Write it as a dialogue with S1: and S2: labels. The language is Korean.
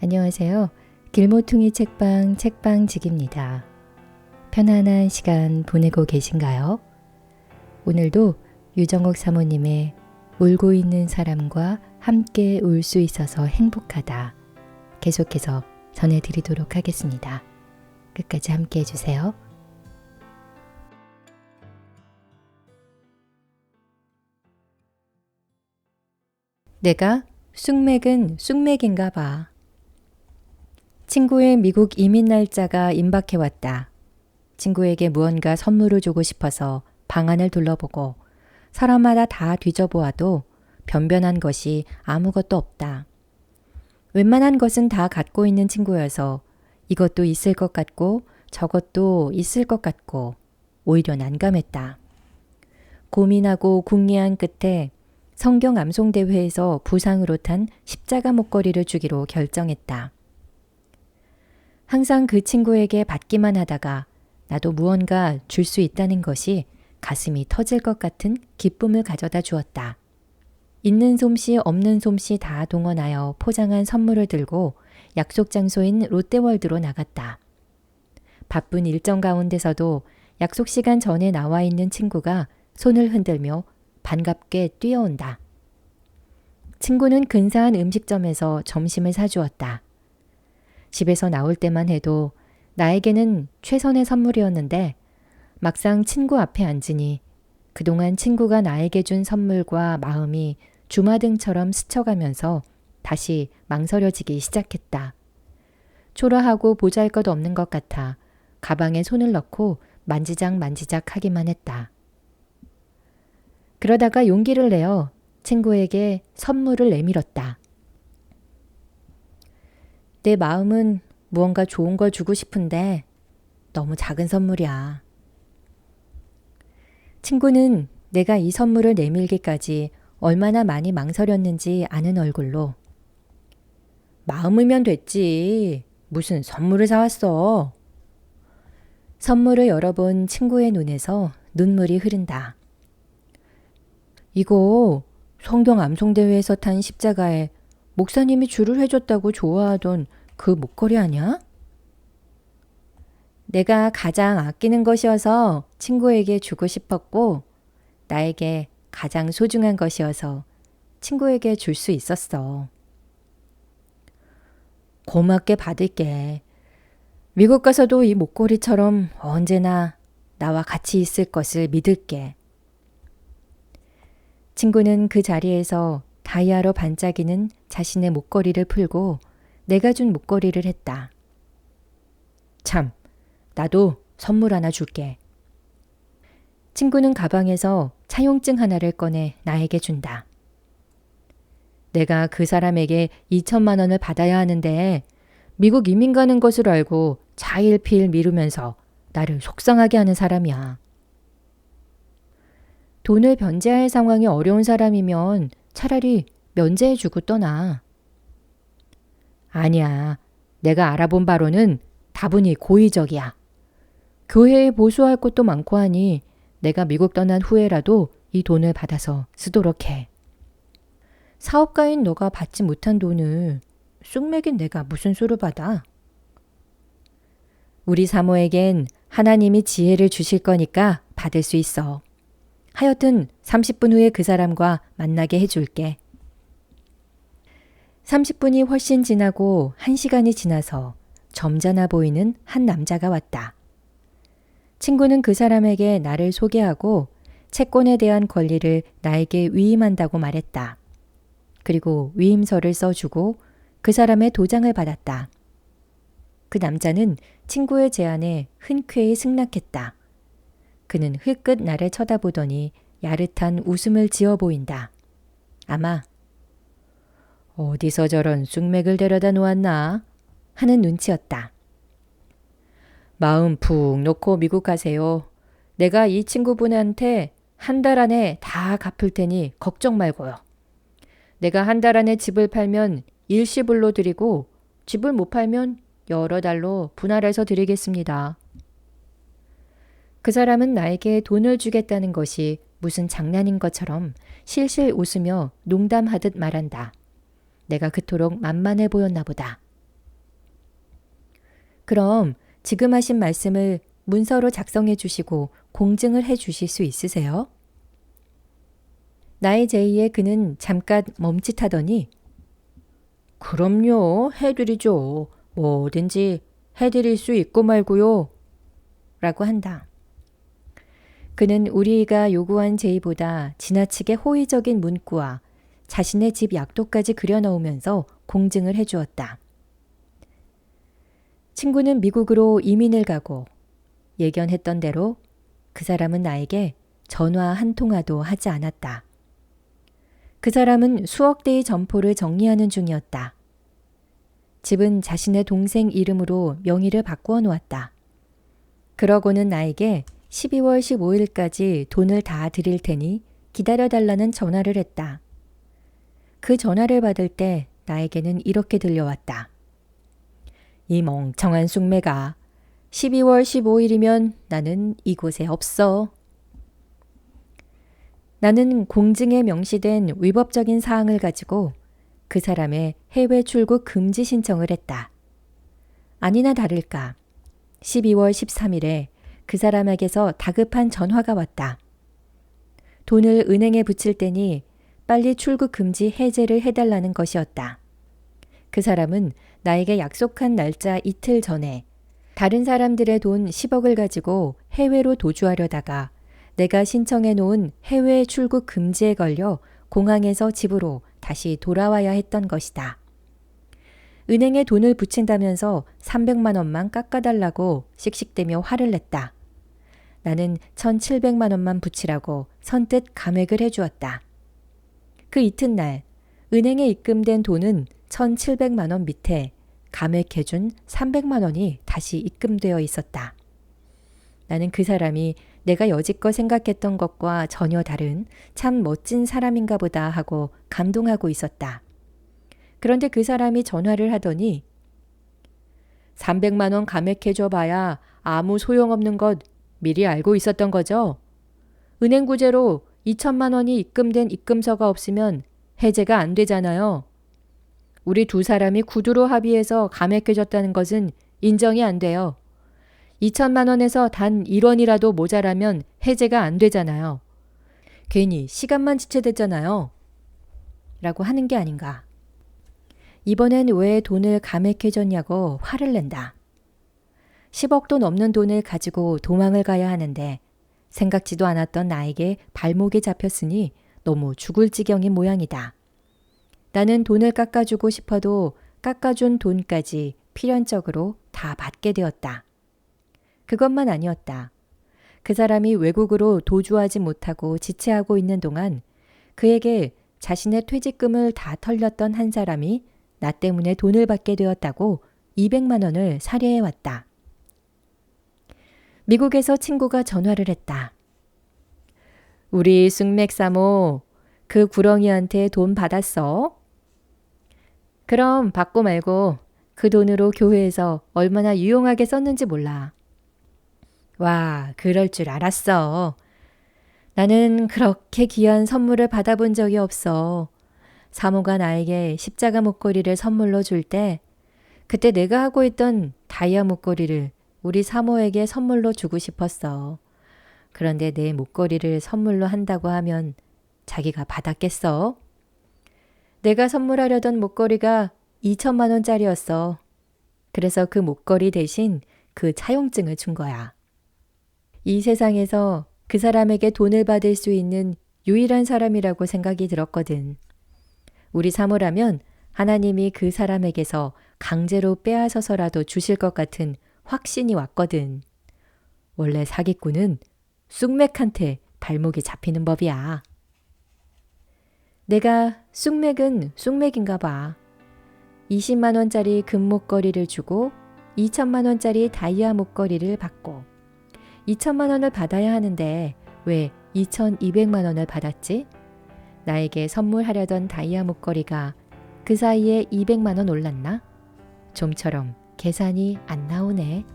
S1: 안녕하세요. 길모퉁이 책방 책방직입니다. 편안한 시간 보내고 계신가요? 오늘도 유정옥 사모님의 울고 있는 사람과 함께 울 수 있어서 행복하다. 계속해서 전해드리도록 하겠습니다. 끝까지 함께 해주세요. 내가 쑥맥은 쑥맥인가 봐. 친구의 미국 이민 날짜가 임박해왔다. 친구에게 무언가 선물을 주고 싶어서 방안을 둘러보고 사람마다 다 뒤져보아도 변변한 것이 아무것도 없다. 웬만한 것은 다 갖고 있는 친구여서 이것도 있을 것 같고 저것도 있을 것 같고 오히려 난감했다. 고민하고 궁리한 끝에 성경 암송대회에서 부상으로 탄 십자가 목걸이를 주기로 결정했다. 항상 그 친구에게 받기만 하다가 나도 무언가 줄 수 있다는 것이 가슴이 터질 것 같은 기쁨을 가져다 주었다. 있는 솜씨 없는 솜씨 다 동원하여 포장한 선물을 들고 약속 장소인 롯데월드로 나갔다. 바쁜 일정 가운데서도 약속 시간 전에 나와 있는 친구가 손을 흔들며 반갑게 뛰어온다. 친구는 근사한 음식점에서 점심을 사주었다. 집에서 나올 때만 해도 나에게는 최선의 선물이었는데 막상 친구 앞에 앉으니 그동안 친구가 나에게 준 선물과 마음이 주마등처럼 스쳐가면서 다시 망설여지기 시작했다. 초라하고 보잘것없는 것 같아 가방에 손을 넣고 만지작 하기만 했다. 그러다가 용기를 내어 친구에게 선물을 내밀었다. 내 마음은 무언가 좋은 걸 주고 싶은데 너무 작은 선물이야. 친구는 내가 이 선물을 내밀기까지 얼마나 많이 망설였는지 아는 얼굴로 마음이면 됐지. 무슨 선물을 사왔어. 선물을 열어본 친구의 눈에서 눈물이 흐른다. 이거 성경 암송대회에서 탄 십자가에 목사님이 줄을 해줬다고 좋아하던 그 목걸이 아니야? 내가 가장 아끼는 것이어서 친구에게 주고 싶었고 나에게 가장 소중한 것이어서 친구에게 줄 수 있었어. 고맙게 받을게. 미국 가서도 이 목걸이처럼 언제나 나와 같이 있을 것을 믿을게. 친구는 그 자리에서 다이아로 반짝이는 자신의 목걸이를 풀고 내가 준 목걸이를 했다. 참, 나도 선물 하나 줄게. 친구는 가방에서 차용증 하나를 꺼내 나에게 준다. 내가 그 사람에게 2천만 원을 받아야 하는데 미국 이민 가는 것을 알고 차일피일 미루면서 나를 속상하게 하는 사람이야. 돈을 변제할 상황이 어려운 사람이면 차라리 면제해주고 떠나. 아니야. 내가 알아본 바로는 다분히 고의적이야. 교회에 보수할 것도 많고 하니 내가 미국 떠난 후에라도 이 돈을 받아서 쓰도록 해. 사업가인 너가 받지 못한 돈을 쑥맥인 내가 무슨 수를 받아? 우리 사모에겐 하나님이 지혜를 주실 거니까 받을 수 있어. 하여튼 30분 후에 그 사람과 만나게 해줄게. 30분이 훨씬 지나고 1시간이 지나서 점잖아 보이는 한 남자가 왔다. 친구는 그 사람에게 나를 소개하고 채권에 대한 권리를 나에게 위임한다고 말했다. 그리고 위임서를 써주고 그 사람의 도장을 받았다. 그 남자는 친구의 제안에 흔쾌히 승낙했다. 그는 흘끗 나를 쳐다보더니 야릇한 웃음을 지어 보인다. 아마 어디서 저런 쑥맥을 데려다 놓았나 하는 눈치였다. 마음 푹 놓고 미국 가세요. 내가 이 친구분한테 한 달 안에 다 갚을 테니 걱정 말고요. 내가 한 달 안에 집을 팔면 일시불로 드리고 집을 못 팔면 여러 달로 분할해서 드리겠습니다. 그 사람은 나에게 돈을 주겠다는 것이 무슨 장난인 것처럼 실실 웃으며 농담하듯 말한다. 내가 그토록 만만해 보였나 보다. 그럼 지금 하신 말씀을 문서로 작성해 주시고 공증을 해 주실 수 있으세요? 나의 제의에 그는 잠깐 멈칫하더니 그럼요, 해드리죠. 뭐든지 해드릴 수 있고 말고요. 라고 한다. 그는 우리가 요구한 제의보다 지나치게 호의적인 문구와 자신의 집 약도까지 그려넣으면서 공증을 해주었다. 친구는 미국으로 이민을 가고 예견했던 대로 그 사람은 나에게 전화 한 통화도 하지 않았다. 그 사람은 수억 대의 점포를 정리하는 중이었다. 집은 자신의 동생 이름으로 명의를 바꾸어 놓았다. 그러고는 나에게 12월 15일까지 돈을 다 드릴 테니 기다려달라는 전화를 했다. 그 전화를 받을 때 나에게는 이렇게 들려왔다. 이 멍청한 쑥매가 12월 15일이면 나는 이곳에 없어. 나는 공증에 명시된 위법적인 사항을 가지고 그 사람의 해외 출국 금지 신청을 했다. 아니나 다를까 12월 13일에 그 사람에게서 다급한 전화가 왔다. 돈을 은행에 붙일 테니 빨리 출국 금지 해제를 해달라는 것이었다. 그 사람은 나에게 약속한 날짜 이틀 전에 다른 사람들의 돈 10억을 가지고 해외로 도주하려다가 내가 신청해 놓은 해외 출국 금지에 걸려 공항에서 집으로 다시 돌아와야 했던 것이다. 은행에 돈을 붙인다면서 300만 원만 깎아달라고 씩씩대며 화를 냈다. 나는 1,700만 원만 붙이라고 선뜻 감액을 해주었다. 그 이튿날 은행에 입금된 돈은 1,700만 원 밑에 감액해준 300만 원이 다시 입금되어 있었다. 나는 그 사람이 내가 여지껏 생각했던 것과 전혀 다른 참 멋진 사람인가 보다 하고 감동하고 있었다. 그런데 그 사람이 전화를 하더니 300만 원 감액해줘 봐야 아무 소용없는 것 미리 알고 있었던 거죠? 은행 구제로 2천만 원이 입금된 입금서가 없으면 해제가 안 되잖아요. 우리 두 사람이 구두로 합의해서 감액해줬다는 것은 인정이 안 돼요. 2천만 원에서 단 1원이라도 모자라면 해제가 안 되잖아요. 괜히 시간만 지체됐잖아요. 라고 하는 게 아닌가. 이번엔 왜 돈을 감액해줬냐고 화를 낸다. 10억도 넘는 돈을 가지고 도망을 가야 하는데 생각지도 않았던 나에게 발목이 잡혔으니 너무 죽을 지경인 모양이다. 나는 돈을 깎아주고 싶어도 깎아준 돈까지 필연적으로 다 받게 되었다. 그것만 아니었다. 그 사람이 외국으로 도주하지 못하고 지체하고 있는 동안 그에게 자신의 퇴직금을 다 털렸던 한 사람이 나 때문에 돈을 받게 되었다고 200만 원을 살해해왔다. 미국에서 친구가 전화를 했다. 우리 쑥맥사모 그 구렁이한테 돈 받았어? 그럼 받고 말고 그 돈으로 교회에서 얼마나 유용하게 썼는지 몰라. 와, 그럴 줄 알았어. 나는 그렇게 귀한 선물을 받아본 적이 없어. 사모가 나에게 십자가 목걸이를 선물로 줄 때 그때 내가 하고 있던 다이아 목걸이를 우리 사모에게 선물로 주고 싶었어. 그런데 내 목걸이를 선물로 한다고 하면 자기가 받았겠어? 내가 선물하려던 목걸이가 2천만 원짜리였어. 그래서 그 목걸이 대신 그 차용증을 준 거야. 이 세상에서 그 사람에게 돈을 받을 수 있는 유일한 사람이라고 생각이 들었거든. 우리 사모라면 하나님이 그 사람에게서 강제로 빼앗아서라도 주실 것 같은 확신이 왔거든. 원래 사기꾼은 쑥맥한테 발목이 잡히는 법이야. 내가 쑥맥은 쑥맥인가 봐. 20만 원짜리 금목걸이를 주고 2천만 원짜리 다이아 목걸이를 받고 2천만 원을 받아야 하는데 왜 2,200만 원을 받았지? 나에게 선물하려던 다이아 목걸이가 그 사이에 200만 원 올랐나? 좀처럼 계산이 안 나오네.